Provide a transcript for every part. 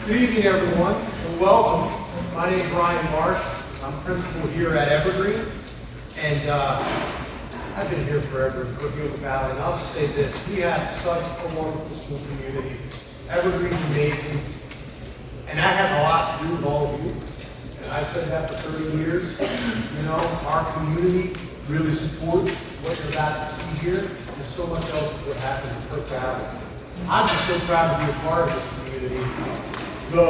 Good evening, everyone, and welcome. My name is Ryan Marsh. I'm principal here at Evergreen, and I've been here forever in Brookfield Valley, and I'll just say this. We have such a wonderful school community. Evergreen's amazing, and that has a lot to do with all of you. And I've said that for 30 years. You know, our community really supports what you're about to see here, and so much else is what happens in Brook Valley. I'm just so proud to be a part of this community. The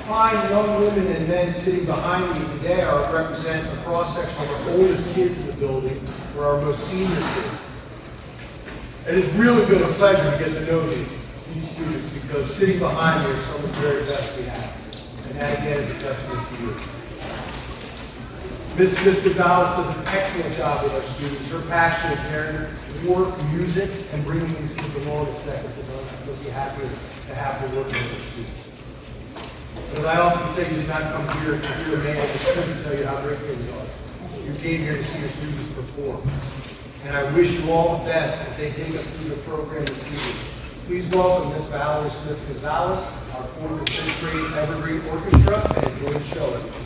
fine young women and men sitting behind me today represent a cross-section of our oldest kids in the building, or our most senior kids. It has really been a pleasure to get to know these students, because sitting behind me are some of the very best we have. And that again is a testament to you. Ms. Smith-Gonzalez does an excellent job with our students. Her passion and caring for work, music, and bringing these kids along is second to none. We'll be happy to have her working with our students. As I often say, you did not come here to hear a man on the street tell you how great things are. You came here to see your students perform. And I wish you all the best as they take us through the program this evening. Please welcome Ms. Valerie Smith-Gonzalez, our 4th and 5th grade Evergreen Orchestra, and enjoy the show, everyone.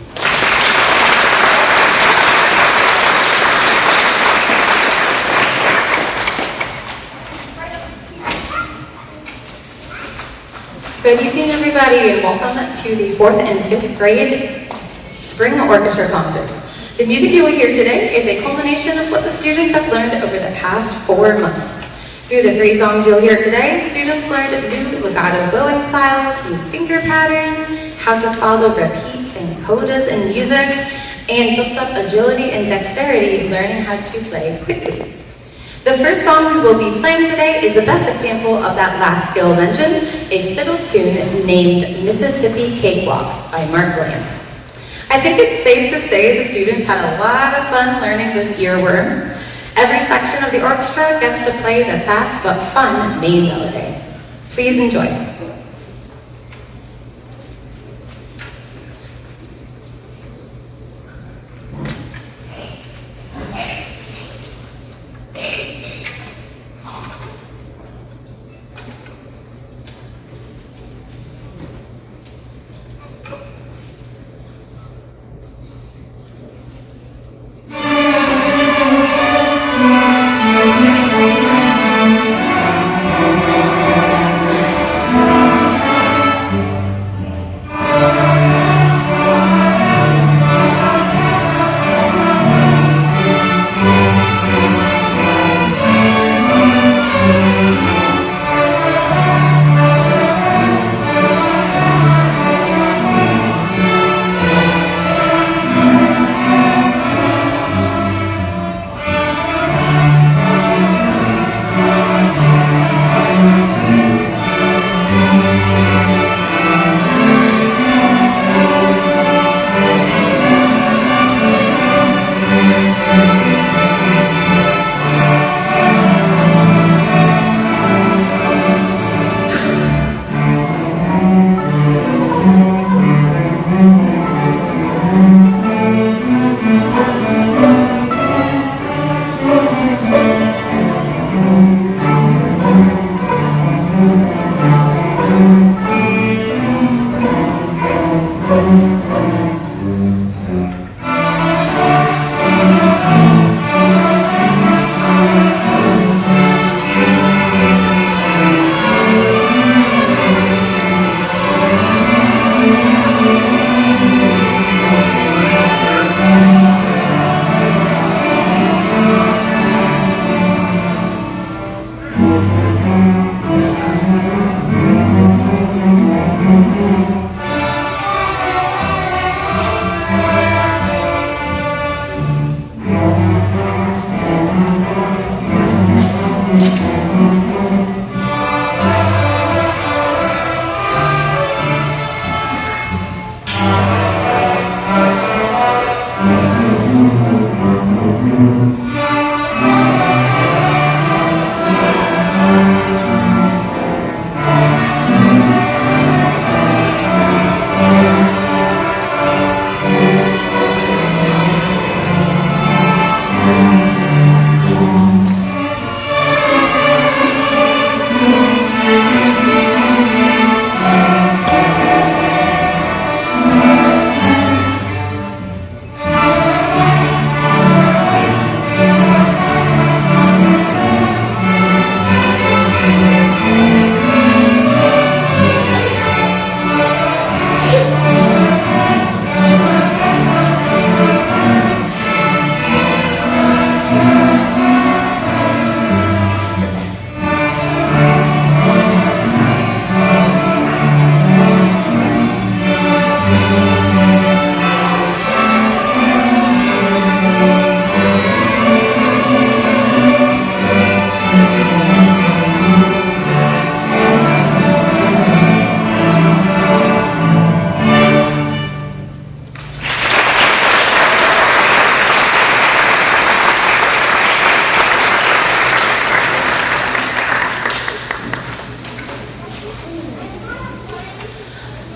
Good evening, everybody, and welcome to the 4th and 5th grade Spring Orchestra Concert. The music you will hear today is a culmination of what the students have learned over the past 4 months. Through the 3 songs you'll hear today, students learned new legato bowing styles, new finger patterns, how to follow repeats and codas in music, and built up agility and dexterity learning how to play quickly. The first song we will be playing today is the best example of that last skill mentioned, a fiddle tune named Mississippi Cakewalk by Mark Williams. I think it's safe to say the students had a lot of fun learning this earworm. Every section of the orchestra gets to play the fast but fun main melody. Please enjoy.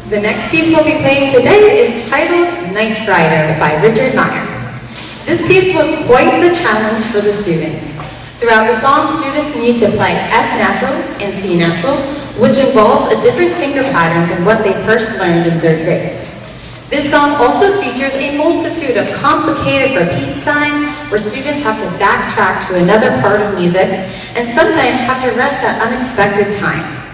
The next piece we'll be playing today is titled Night Rider by Richard Meyer. This piece was quite the challenge for the students. Throughout the song, students need to play F naturals and C naturals, which involves a different finger pattern than what they first learned in 3rd grade. This song also features a multitude of complicated repeat signs where students have to backtrack to another part of music and sometimes have to rest at unexpected times.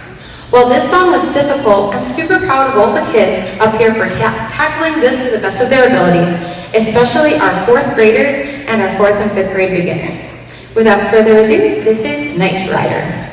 While this song was difficult, I'm super proud of all the kids up here for tackling this to the best of their ability, especially our 4th graders and our 4th and 5th grade beginners. Without further ado, this is Night Rider.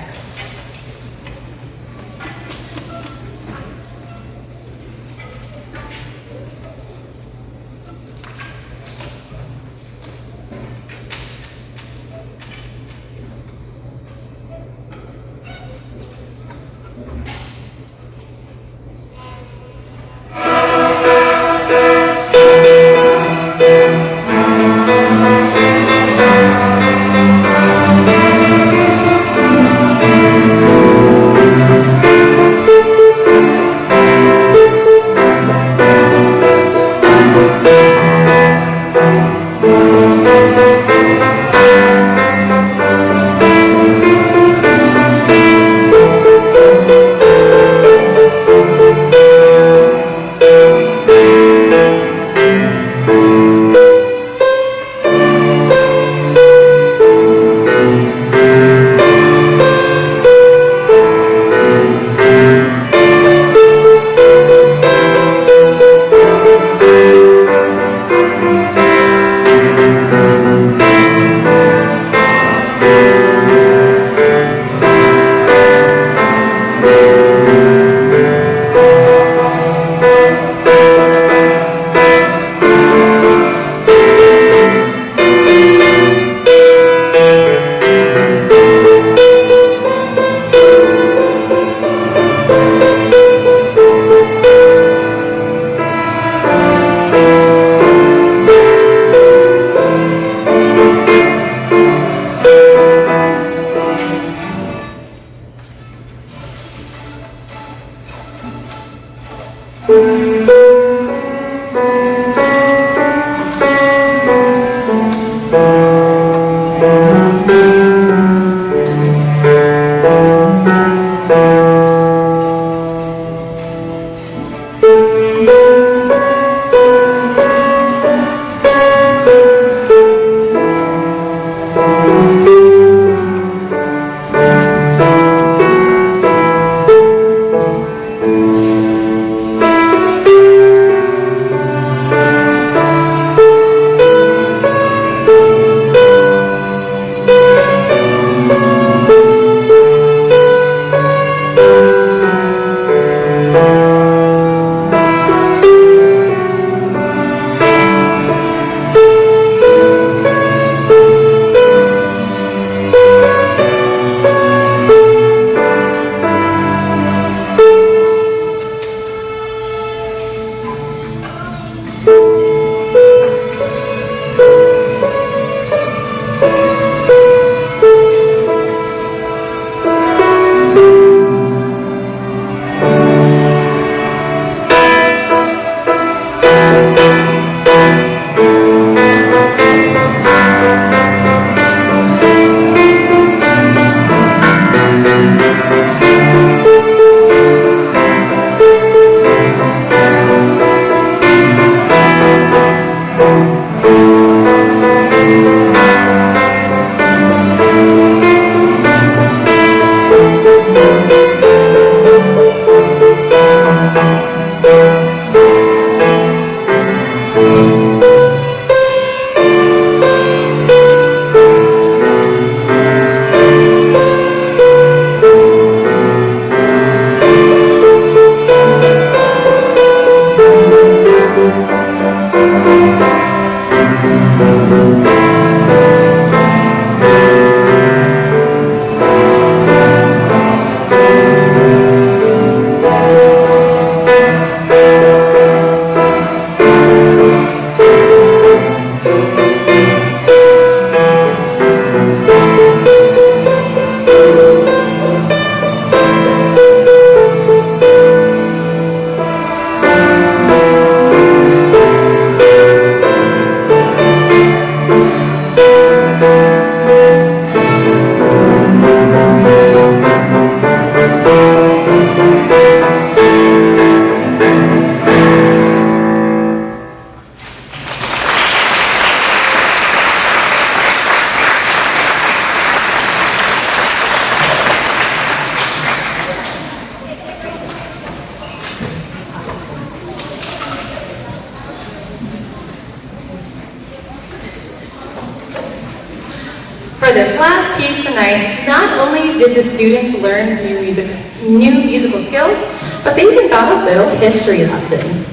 For this last piece tonight, not only did the students learn new musical skills, but they even got a little history lesson.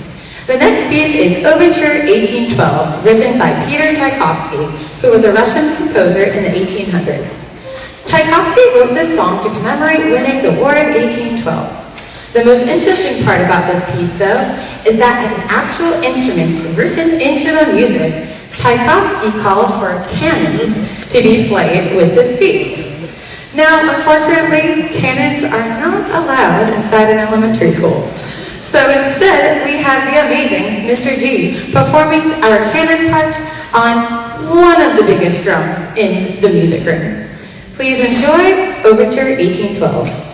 The next piece is Overture 1812, written by Peter Tchaikovsky, who was a Russian composer in the 1800s. Tchaikovsky wrote this song to commemorate winning the War of 1812. The most interesting part about this piece, though, is that as an actual instrument written into the music, Tchaikovsky called for cannons to be played with this piece. Now, unfortunately, cannons are not allowed inside an elementary school. So instead, we have the amazing Mr. G performing our cannon part on one of the biggest drums in the music room. Please enjoy Overture 1812.